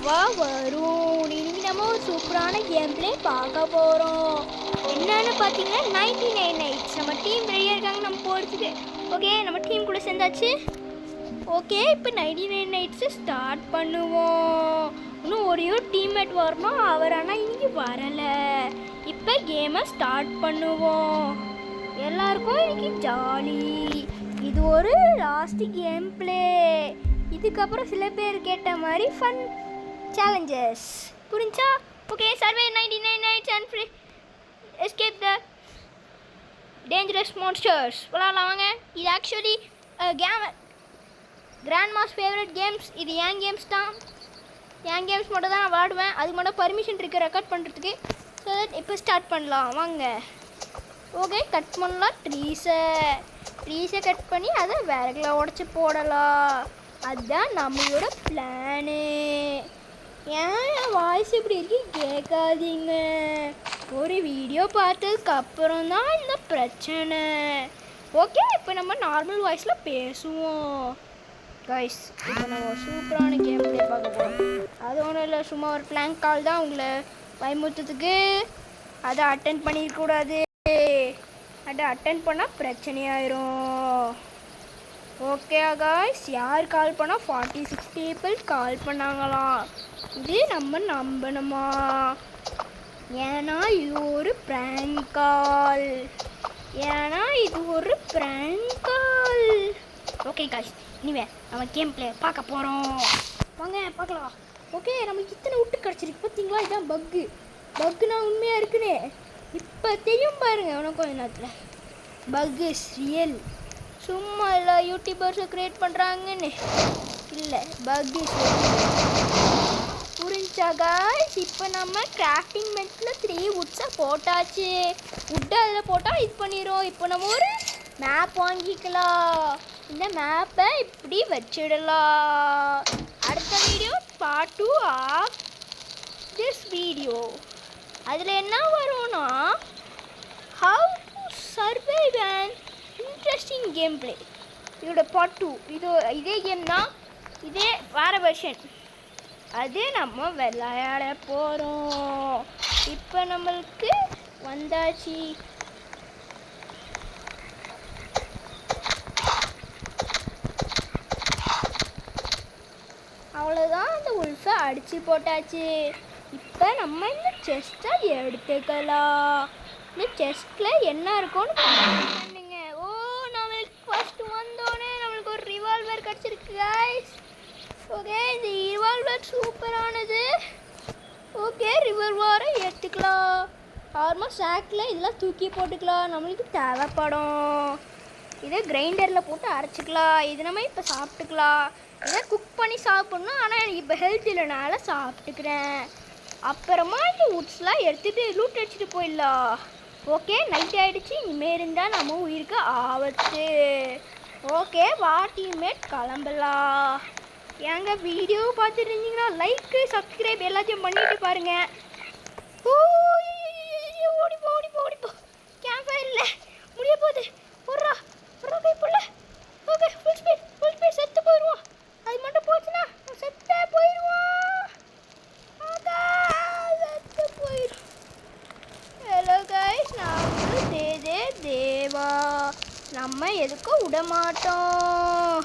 வா வரும். இன்னைக்கு நம்ம ஒரு சூப்பரான கேம் பிளே பார்க்க போகிறோம். என்னன்னு பார்த்தீங்கன்னா 99 நைட்ஸ். நம்ம டீம் ரெடியாக இருக்காங்க நம்ம போகிறதுக்கு. ஓகே, நம்ம டீம் கூட சேர்ந்தாச்சு. ஓகே, இப்போ 99 நைட்ஸு ஸ்டார்ட் பண்ணுவோம். இன்னும் ஒரே ஒரு டீம்மேட் வரணும், அவர் ஆனால் இன்னைக்கு வரலை. இப்போ கேமை ஸ்டார்ட் பண்ணுவோம். எல்லாருக்கும் இன்னைக்கு ஜாலி. இது ஒரு லாஸ்ட் கேம் பிளே. இதுக்கப்புறம் சில பேர் கேட்ட மாதிரி ஃபன் சேலஞ்சஸ் புரிஞ்சா? Okay, survive 99 nights and free escape the dangerous monsters விளாட்லாம் வாங்க. இது actually grand mass favourite games. இது என் கேம்ஸ் தான். என் கேம்ஸ் மட்டும் தான் நான் விளாடுவேன். அதுக்கு மட்டும் பர்மிஷன் இருக்குது ரெக்கார்ட் பண்ணுறதுக்கு. ஸோ தட் இப்போ ஸ்டார்ட் பண்ணலாம் வாங்க. ஓகே, கட் பண்ணலாம். ட்ரீஸை கட் பண்ணி அதை விறகுல உடச்சி போடலாம். அதுதான் நம்மளோட பிளானு. ஏன் வாய்ஸ் இப்படி இருக்கு கேட்காதீங்க. ஒரு வீடியோ பார்த்ததுக்கப்புறம் தான் இந்த பிரச்சனை. ஓகே, இப்போ நம்ம நார்மல் வாய்ஸில் பேசுவோம். கைஸ், இப்போ நம்ம சூப்பரான கேம் பிளே பார்க்க போகிறோம். அது ஒன்றும் இல்லை, சும்மா ஒரு பிளாங்க் கால் தான் உங்களை பயமுறுத்துறதுக்கு. அதை அட்டென்ட் பண்ணிடக்கூடாது. அதை அட்டென்ட் பண்ணால் பிரச்சனையாயிரும். ஓகே காய்ஸ், யார் கால் பண்ணால் 46 people கால் பண்ணாங்களாம். இது நம்ம நம்பணுமா? ஏன்னா இது ஒரு ப்ராங்க் கால். ஓகே காய்ஸ், இனிமே நம்ம கேம் பிளே பார்க்க போகிறோம். வாங்க பார்க்கலாம். ஓகே, நம்மளுக்கு இத்தனை விட்டு கிடச்சிருக்கு பார்த்தீங்களா? இதுதான் பக்குனா உண்மையாக இருக்குன்னு இப்போ தெரியும் பாருங்க. உனக்கு கொஞ்ச நேரத்தில் பக்கு ரியல். சும்மா இல்லை யூடியூபர்ஸை க்ரியேட் பண்ணுறாங்கன்னு இல்லை, பக்கு புரிஞ்சா காய்ஸ்? இப்போ நம்ம கிராஃப்டிங் மெட்டில் 3 வுட்ஸை போட்டாச்சு. வுட்டை அதில் போட்டால் இது பண்ணிடும். இப்போ நம்ம ஒரு மேப் வாங்கிக்கலாம். இந்த மேப்பை இப்படி வச்சிடலாம். அடுத்த video part 2 of this video. அதில் என்ன வரும்னா how to survive and interesting game play. இதோட பார்ட் 2. இதே கேம் தான், இதே வேறு வெர்ஷன். அது நம்ம விளையாட போகிறோம். இப்போ நம்மளுக்கு வந்தாச்சு. அவ்வளோதான், அந்த உல்ஃபை அடித்து போட்டாச்சு. இப்போ நம்ம இந்த செஸ்ட்டை எடுத்துக்கலாம். இந்த செஸ்ட்டில் என்ன இருக்கும்னு பண்ணுங்க. ஓ, நம்மளுக்கு ஃபஸ்ட்டு வந்தோடனே நம்மளுக்கு ஒரு ரிவால்வர் கிடச்சிருக்கு கைஸ். ஓகே, இந்த ரிவால்வர் சூப்பரானது. ஓகே, ரிவால்வரை எடுத்துக்கலாம். ஆல்மோஸ்ட் சாக்கில் இதெல்லாம் தூக்கி போட்டுக்கலாம், நம்மளுக்கு தேவைப்படும். இதை கிரைண்டரில் போட்டு அரைச்சிக்கலாம். இது நம்ம இப்போ சாப்பிட்டுக்கலாம். இதை குக் பண்ணி சாப்பிட்ணும். ஆனால் இப்போ ஹெல்த் இல்லைனால சாப்பிட்டுக்கிறேன். அப்புறமா இந்த வுட்ஸ்லாம் எடுத்துகிட்டு லூட் அடிச்சுட்டு போயிடலாம். ஓகே, நைட் ஆகிடுச்சு. இனிமேல் இருந்தால் நம்ம உயிருக்கு ஆபத்து. ஓகே, வா டீம்மேட் கிளம்பலாம். ஏங்க வீடியோ பார்த்துட்டு இருந்தீங்கன்னா லைக்கு சப்ஸ்கிரைப் எல்லாத்தையும் பண்ணிட்டு பாருங்கள். ஓடிப்போ கேம்ப் ஃபயர் இல்லை, முடிய போகுது. ஒர்ரா கை புள்ள. ஓகே, ஃபுல் ஸ்பீட் செத்து போயிடுவோம். அது மட்டும் போச்சுன்னா செத்தே போயிடுவோம். செத்து போயிடும். ஹலோ கைஸ், நான் தேவா. நம்ம எதுக்கும் விட மாட்டோம்.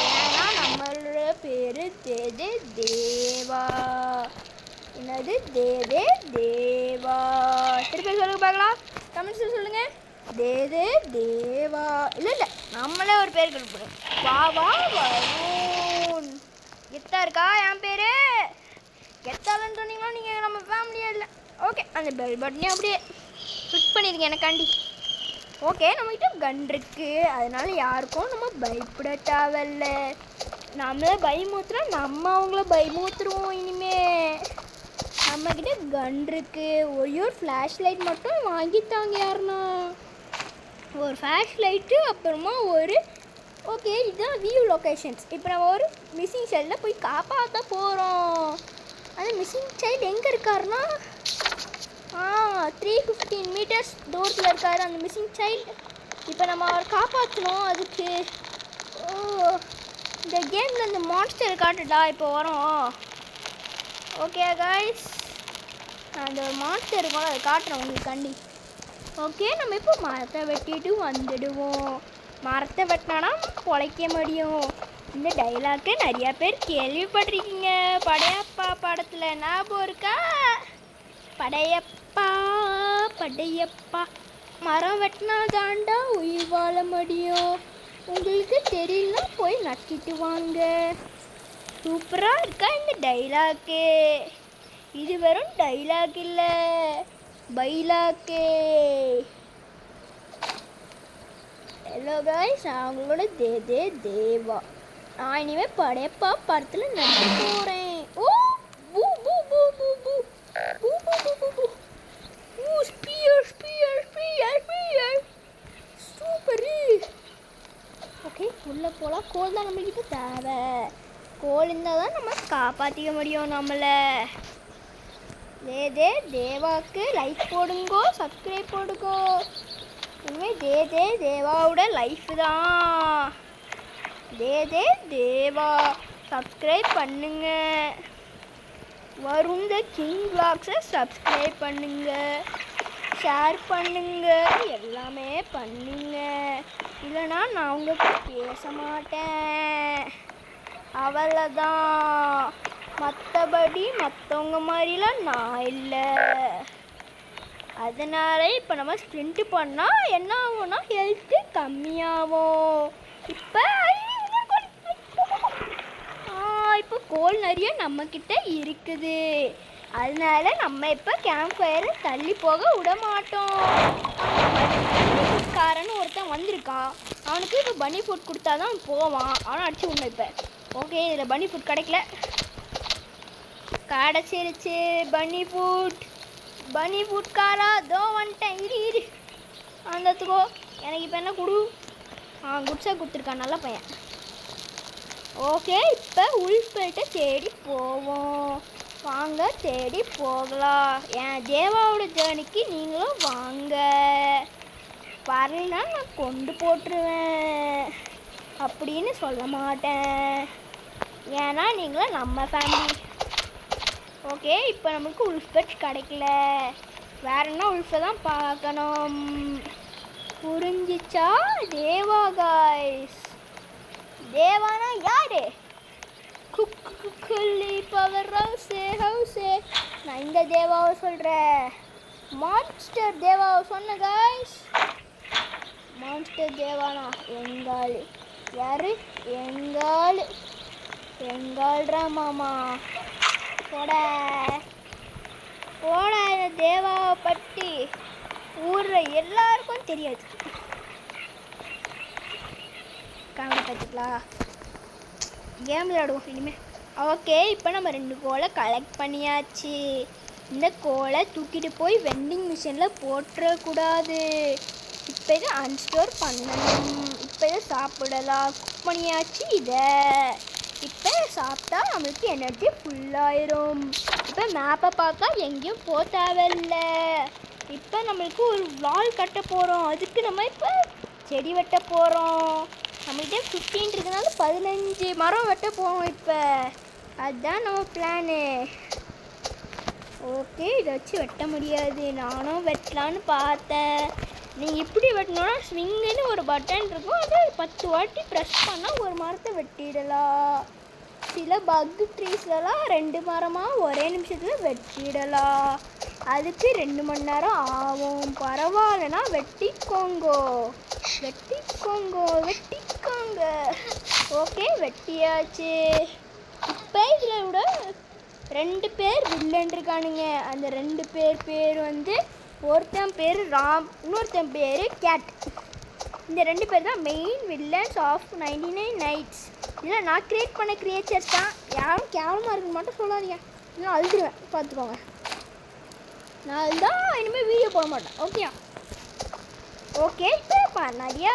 ஏன்னா நம்மளோட பேர் தேவா. என்னது தேவா? திருப்பி சொல்லுங்க பார்க்கலாம். கமெண்ட்ஸில் சொல்லுங்கள். தேவா. இல்லை நம்மளே ஒரு பேர் கொடுப்போம். வா வருண். கெத்தா இருக்கா என் பேர்? கெத்தாலன்னு சொன்னீங்கன்னா நீங்கள் நம்ம ஃபேமிலியே இல்லை. ஓகே, அந்த பெல் பட்டனே அப்படியே ஃபிட் பண்ணிடுங்க எனக்காண்டி. ஓகே, நம்மகிட்ட கன் இருக்குது. அதனால் யாருக்கும் நம்ம பயப்பட தேவையில்ல. நம்மளே பயமுத்துறா, நம்ம அவங்கள பயமுத்துருவோம். இனிமேல் நம்மக்கிட்ட கன் இருக்குது. ஒரு ஃப்ளாஷ் லைட் மட்டும் வாங்கித்தாங்க யாருன்னா. ஒரு ஃப்ளாஷ் லைட்டு, அப்புறமா ஓகே, இதுதான் வியூ லொக்கேஷன்ஸ். இப்போ நம்ம ஒரு மிஸ்ஸிங் சைல்டில் போய் காப்பாற்ற போகிறோம். அந்த மிஸ்ஸிங் சைல்டு எங்கே இருக்காருன்னா 315 meters தூரத்தில் இருக்கார் அந்த மிஸ்ஸிங் சைல்டு. இப்போ நம்ம அவரை காப்பாற்றணும். அதுக்கு இந்த கேமில் இந்த மான்ஸ்டர் காட்டுடா இப்போ வரோம். ஓகே கைஸ், நான் அந்த மான்ஸ்டர் இருக்கும்ல அதை காட்டுறேன் உங்களுக்கு கண்டி. ஓகே, நம்ம இப்போ மரத்தை வெட்டிட்டு வந்துடுவோம். மரத்தை வெட்டினா பொழைக்க முடியும். இந்த டைலாக்கு நிறையா பேர் கேள்விப்பட்டிருக்கீங்க. படையப்பா படத்தில் ஞாபகம் இருக்கா? படையப்பா படையப்பா மரம் வெட்டினா தாண்டா உயிர் வாழ முடியும். உங்களுக்கு தெரியலனா போய் நக்கிட்டு வாங்க. சூப்பராக இருக்கா இந்த டைலாக்கு? இது வெறும் டைலாக் இல்லை, பைலாக்கு. ஹலோ காய்ஸ், நான் அவங்களோட தேவா. நான் இனிமேல் படையப்பா படத்தில் நடிக்க போகிறேன். ஓ பூ பூ பூ பூ பூ பூ பூ பூ பூ பூ பூ spear spear spear spear super. Okay, உள்ளே போகலாம். கோல் தான் நம்மளுக்கு தேவை. கோல் இருந்தால் தான் நம்ம காப்பாற்றிக்க முடியும் நம்மளை. தேவாவுக்கு லைக் போடுங்கோ, சப்ஸ்கிரைப் போடுங்கோ. இனிமேல் தேவாவோட லைஃப் தான். தேவா சப்ஸ்கிரைப் பண்ணுங்க. வரும் த கிங் vlogs சப்ஸ்கிரைப் பண்ணுங்க, ஷேர் பண்ணுங்க, எல்லாமே பண்ணுங்க. இல்லைனா நான் உங்களுக்கு பேச மாட்டேன், அவ்வளோதான். மற்றபடி மற்றவங்க மாதிரிலாம் நான் இல்லை. அதனால் இப்போ நம்ம ஸ்ப்ரிண்ட் பண்ணால் என்ன ஆகும்னா ஹெல்த்து கம்மியாகும். இப்போ கோல் நிறைய நம்மக்கிட்ட இருக்குது. அதனால நம்ம இப்போ கேம்ப் ஃபயரை தள்ளி போக விட மாட்டோம். காரன்னு ஒருத்தன் வந்திருக்கான். அவனுக்கு இப்போ பனி ஃபுட் கொடுத்தா தான் போவான். அவனை அடிச்சு விடணும் இப்போ. ஓகே, இதில் பனி ஃபுட் கிடைக்கல. கிடச்சிருச்சு பனி ஃபுட் காரா. தோ வந்துட்டேன். இரு அந்தத்துக்கோ. எனக்கு இப்போ என்ன கொடு? குட்ஸாக கொடுத்துருக்கான், நல்ல பையன். ஓகே, இப்போ உள்பேட்டை தேடி போவோம். வாங்க, தேடி போகலாம். என் தேவாவோட ஜேர்னிக்கு நீங்களும் வாங்க. வரலைன்னா நான் கொண்டு போட்டுருவேன் அப்படின்னு சொல்ல மாட்டேன். ஏன்னா நீங்களும் நம்ம ஃபேமிலி. ஓகே, இப்போ நமக்கு உல்ஃபெட் கிடைக்கல. வேற என்ன உல்ஃபை தான் பார்க்கணும். புரிஞ்சிச்சா? தேவா காய்ஸ். தேவானா யாரு? குக்குள்ளி பவர் ஹவுஸே. நான் இந்த தேவாவை சொல்கிறேன். மான்ஸ்டர் தேவாவை சொன்ன காய்ஸ். மான்ஸ்டர் தேவானா எங்காள். யாரு? எங்காள்ரா மாமா. போட தேவாவை பற்றி ஊரில் எல்லாருக்கும் தெரியாது. காமெடி பார்த்துக்கலாம். கேம் விளையாடுவோம் இனிமேல். ஓகே, இப்போ நம்ம 2 கோலை கலெக்ட் பண்ணியாச்சு. இந்த கோலை தூக்கிட்டு போய் வெண்டிங் மிஷினில் போட்டுறக்கூடாது. இப்போ இதை அன்ஸ்டோர் பண்ணணும். இப்போ இதை சாப்பிடலாம். குக் பண்ணியாச்சு. இதை இப்போ சாப்பிட்டா நம்மளுக்கு எனர்ஜி ஃபுல்லாயிரும். இப்போ மேப்பை பார்த்தா எங்கேயும் போக தேவையில்லை. இப்போ நம்மளுக்கு ஒரு வால் கட்ட போகிறோம். அதுக்கு நம்ம இப்போ செடி வெட்ட போகிறோம். நம்மகிட்ட 15 இருக்கிறதுனால 15 மரம் வெட்ட போகிறோம். இப்போ அதுதான் நம்ம பிளானு. ஓகே, இதை வச்சு வெட்ட முடியாது. நானும் வெட்டலான்னு பார்த்தேன். நீங்கள் இப்படி வெட்டணுன்னா ஸ்விங்குன்னு ஒரு பட்டன் இருக்கும். அதை 10 வாட்டி ப்ரெஸ் பண்ணால் ஒரு மரத்தை வெட்டிடலாம். சில பக் ட்ரீஸ்லலாம் 2 மரமாக ஒரே நிமிஷத்தில் வெட்டிடலாம். அதுக்கு 2 மணி நேரம் ஆகும். பரவாயில்லனா வெட்டிக்கோங்க. ஓகே, வெட்டியாச்சு. இப்போ இதில் கூட 2 பேர் வில்லன் இருக்கானுங்க. அந்த 2 பேர் வந்து ஒருத்தன் பேர் ராம், இன்னொருத்தன் பேர் கேட். இந்த 2 பேர் தான் மெயின் வில்லன்ஸ் ஆஃப் 99 நைட்ஸ். இல்லை, நான் க்ரியேட் பண்ண கிரியேச்சர்ஸ் தான். யாரும் கேவலமாக இருக்குன்னு மட்டும் சொல்லாதீங்க, இல்லை அழுதுருவேன். பார்த்துக்கோங்க. நான் அதுதான் இனிமேல் வீடியோ போட மாட்டேன். ஓகேயா? ஓகே, இப்போ நிறையா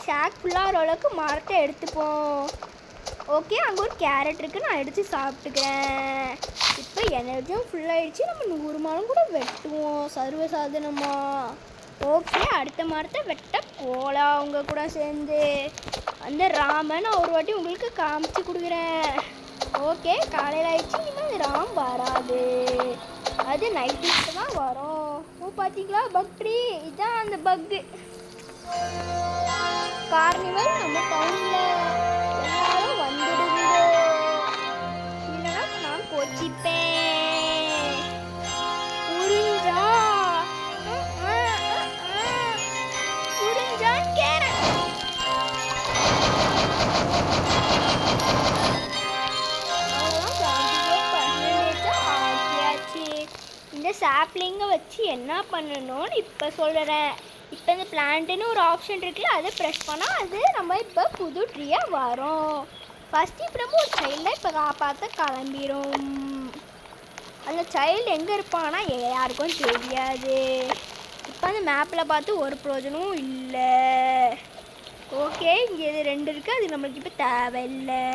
ஷேக் ஃபுல்லாக அளவுக்கு மரத்தை எடுத்துப்போம். ஓகே, அங்கே ஒரு கேரட் இருக்குது, நான் எடுத்து சாப்பிட்டுக்கிறேன். இப்போ எனர்ஜியும் ஃபுல்லாகிடுச்சு. நம்ம 100 மரம் கூட வெட்டுவோம் சர்வசாதனமாக. ஓகே, அடுத்த மரத்தை வெட்ட போகலாம் அவங்க கூட சேர்ந்து. அந்த ராமன் ஒரு வாட்டி உங்களுக்கு காமிச்சு கொடுக்குறேன். ஓகே, காலையில் ஆயிடுச்சு. இனிமேல் ராம் வராது, அது நைட்டு தான் வரும். ஓ பார்த்தீங்களா, பக் ட்ரீ, இதுதான் அந்த பக்கு. கார்னிவல் நம்ம டவுனில் எல்லாரும் வந்துடுங்க, இல்லைன்னா நான் கோச்சிப்பேன். புரிஞ்சா புரிஞ்சான்னு கேறேன். இந்த சாப்ளிங்கை வச்சு என்ன பண்ணணும்னு இப்போ சொல்கிறேன். இப்போ இந்த பிளான்ட்டுன்னு ஒரு ஆப்ஷன் இருக்குல்ல, அதை ப்ரெஸ் பண்ணால் அது நம்ம இப்போ புது ட்ரீயாக வரும். ஃபஸ்ட்டு இப்போ நம்ம ஒரு சைல்டை இப்போ காப்பாற்ற கிளம்பிடும். அந்த சைல்டு எங்கே இருப்பான்னா யாருக்கும் தெரியாது. இப்போ அந்த மேப்பில் பார்த்து ஒரு பிரயோஜனமும் இல்லை. ஓகே, இங்கே இது 2 இருக்குது, அது நம்மளுக்கு இப்போ தேவையில்லை.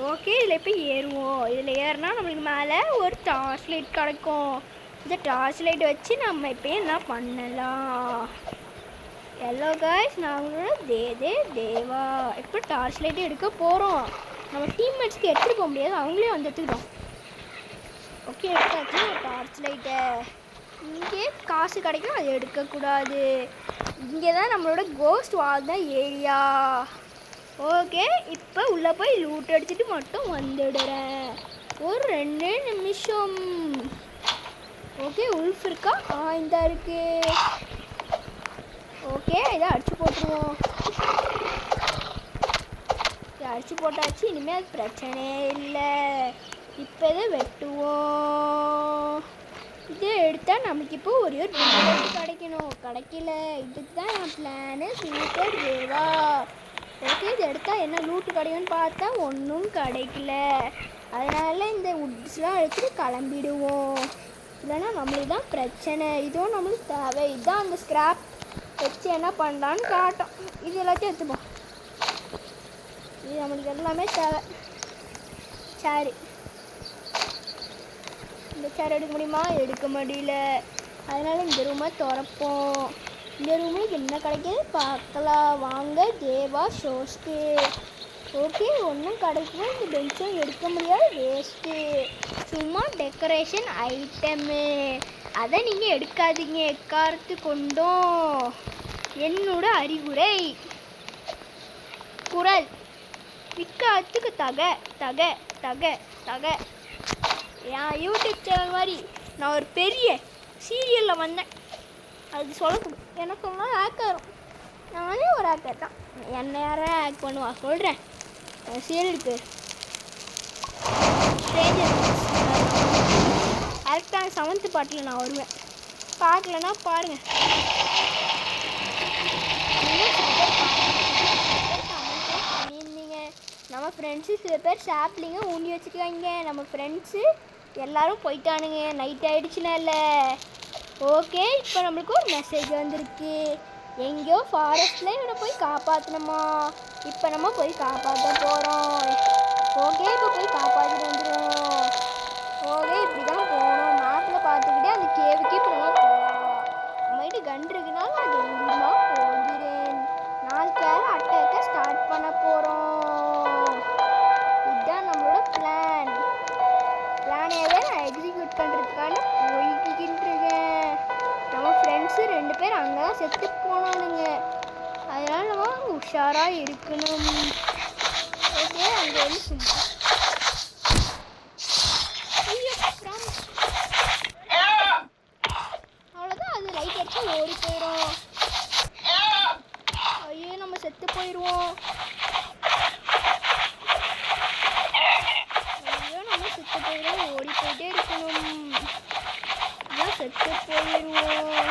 ஓகே, இதில் இப்போ ஏறுவோம். இதில் ஏறினா நம்மளுக்கு மேலே ஒரு டார்ச் லைட் கிடைக்கும். இந்த டார்ச் லைட் வச்சு நம்ம இப்போ என்ன பண்ணலாம். ஹலோ காய்ஸ், நாங்களோட தேவா இப்போ டார்ச் லைட்டு எடுக்க போகிறோம். நம்ம டீம்மேட்ஸ்க்கு எடுத்துகிட்டு போக முடியாது, அவங்களே வந்து எடுத்துக்கிட்டோம். ஓகே, எடுத்தாச்சு டார்ச் லைட்டை. இங்கே காசு கிடைக்கும், அது எடுக்கக்கூடாது. இங்கே தான் நம்மளோட கோஸ்ட் வாழ்ந்த ஏரியா. ஓகே, இப்போ உள்ளே போய் லூட் அடிச்சுட்டு மட்டும் வந்துடுறேன். ஒரு 2 நிமிஷம். ஓகே, உல்ஃப் இருக்கா? இந்த இருக்கு. ஓகே, இதை அடிச்சு போட்டுருவோம். இதை அடிச்சு போட்டாச்சு, இனிமேல் அது பிரச்சனையே இல்லை. இப்போ இதை வெட்டுவோம். இதை எடுத்தால் நமக்கு இப்போ ஒரு கிடைக்கணும். கிடைக்கல, இதுக்கு தான் என் பிளானு. சூப்பர் தேவா. ஓகே, இது எடுத்தால் என்ன லூட்டு கிடைக்கும்னு பார்த்தா ஒன்றும் கிடைக்கல. அதனால் இந்த உட்ஸ்லாம் எடுத்துட்டு கிளம்பிடுவோம், இல்லைன்னா நம்மளுக்கு தான் பிரச்சனை. இதுவும் நம்மளுக்கு தேவை. இதுதான் அந்த ஸ்க்ராப் வச்சு என்ன பண்ணலான்னு காட்டும். இது எல்லாத்தையும் எடுத்துப்போம். இது நம்மளுக்கு எல்லாமே தேவை. சரி, இந்த சேர் எடுக்க முடியுமா? எடுக்க முடியல. அதனால் இந்த ரூமை திறப்போம். இந்த ரூமுக்கு என்ன கிடைக்கிது பார்க்கலாம் வாங்க. தேவா ஷோஸ்க்கு. ஓகே, ஒன்றும் கிடைக்கல. இந்த பென்ச்சும் எடுக்க முடியாது, வேஸ்ட்டு. சும்மா டெக்கரேஷன் ஐட்டமு, அதை நீங்கள் எடுக்காதீங்க எக்காரத்து கொண்டும். என்னோட அறிவுரை குரல் விக்காத்துக்கு தக தக தக தக. என் யூடியூப் சேனல் மாதிரி நான் ஒரு பெரிய சீரியலில் வந்தேன், அது சொல்லக்கூடும். எனக்கு சொன்னால் ஹேக்கர் வரும். நானே ஒரு ஹேக்கர் தான். என்னை யாரும் ஹேக் பண்ணுவா சொல்கிறேன். சீரியல் பேர் கரெக்டான 7th பார்ட்டில் நான் வருவேன். பார்க்கலன்னா பாருங்கள். பண்ணியிருந்தீங்க. நம்ம ஃப்ரெண்ட்ஸு சில பேர் சாப்லிங்க ஊண்டி வச்சுருக்காங்க. நம்ம ஃப்ரெண்ட்ஸு எல்லோரும் போயிட்டானுங்க, நைட் ஆகிடுச்சுன்னா இல்லை. ஓகே, இப்போ நம்மளுக்கு ஒரு மெசேஜ் வந்திருக்கு. எங்கேயோ ஃபாரஸ்ட்டில் இவனை போய் காப்பாற்றணுமா. இப்போ நம்ம போய் காப்பாற்ற போகிறோம். ஓகே, இப்போ போய் காப்பாற்றிட்டு வந்துடுவோம். ஓகே, இப்படி தான் போகணும். மேப்பில் பார்த்துக்கிட்டே அந்த கேவுக்கு இப்போ நம்ம போகலாம். நம்மகிட்ட கன் இருக்குனால நான் தைரியமாக போகிறேன். 4 பேர் அட்டாக்கை ஸ்டார்ட் பண்ண போகிறோம். இதுதான் நம்மளோட பிளானேவே நான் எக்ஸிக்யூட் பண்ணுறதுக்கான போய்கிட்டு இருக்கேன். நம்ம ஃப்ரெண்ட்ஸு 2 பேர் அங்கே தான் செத்து போனானுங்க. அதனால் நம்ம உஷாராக இருக்கணும். ஓகே, அங்கே வந்து சும்மா அவ்வளோதான். அது லைட் அடிச்சா ஓடி போயிடும். ஐயோ, நம்ம செத்து போயிடுவோம். ஐயோ, நம்ம செத்து போயிடுவோம். ஓடி போயிட்டே இருக்கணும். செத்து போயிடுவோம்.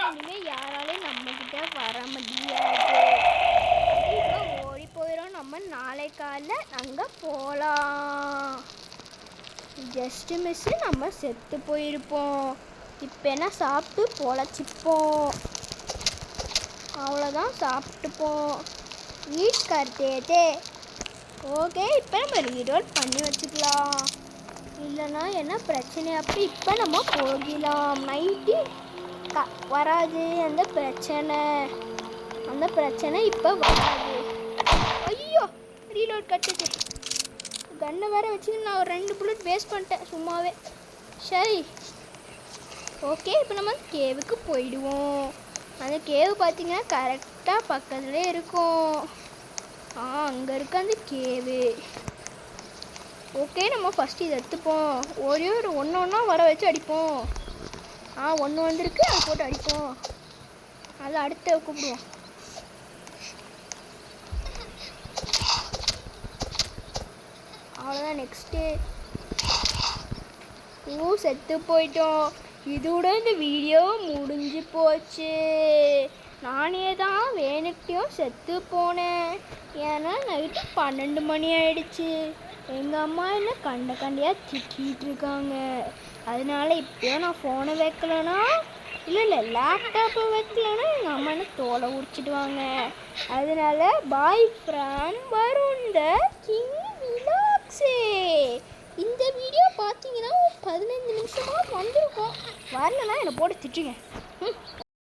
இனிமேல் யாராலையும் நம்மக்கிட்ட வர முடியாது. இப்போ ஓடி போயிடும். நம்ம நாளை காலைல அங்கே போகலாம். ஜஸ்ட்டு மிஸ்ஸு நம்ம செத்து போயிருப்போம். இப்போ என்ன சாப்பிட்டு பொழைச்சிப்போம். அவ்வளோதான், சாப்பிட்டுப்போம். ஈட் கருத்தேதே. ஓகே, இப்போ நம்ம ரீரோல் பண்ணி வச்சுக்கலாம். இல்லைன்னா என்ன பிரச்சனை. அப்படி இப்போ நம்ம போகலாம். நைட்டு வராது அந்த பிரச்சனை இப்போ வராது. ஐயோ ரீலோட் கட்டுது. கன்னை வேற வச்சு நான் ஒரு 2 புல்லட் வேஸ்ட் பண்ணிட்டேன் சும்மாவே. சரி ஓகே, இப்போ நம்ம கேவுக்கு போயிடுவோம். அந்த கேவு பார்த்தீங்கன்னா கரெக்டாக பக்கத்துலேயே இருக்கும். அங்கே இருக்க அந்த கேவு. ஓகே, நம்ம ஃபஸ்ட்டு இதை எடுத்துப்போம். ஒரே ஒரு ஒன்றா வர வச்சு அடிப்போம். ஒன்று வந்திருக்கு, அதை போட்டு அடிப்போம். அதில் அடுத்த கூப்பிடுவோம். அவ்வளோதான். நெக்ஸ்ட்டு செத்து போயிட்டோம். இதோட இந்த வீடியோ முடிஞ்சு போச்சு. நானே தான் வேணுக்கிட்டையும் செத்து போனேன். ஏன்னா நைட்டு 12 மணி ஆயிடுச்சு. எங்கள் அம்மா என்ன கண்டியாக திட்டிகிட்டு இருக்காங்க. அதனால இப்போயும் நான் ஃபோனை வைக்கலன்னா இல்லை லேப்டாப்பை வைக்கலன்னா எங்கள் அம்மா என்ன தோலை உரிச்சிடுவாங்க. அதனால பாய் ஃப்ரெண்ட் வருண் த கிங் விலாக்ஸே. இந்த வீடியோ பார்த்தீங்கன்னா 15 நிமிஷமாக வந்திருக்கும். வரலன்னா என்னை போட்டு திட்டுங்க.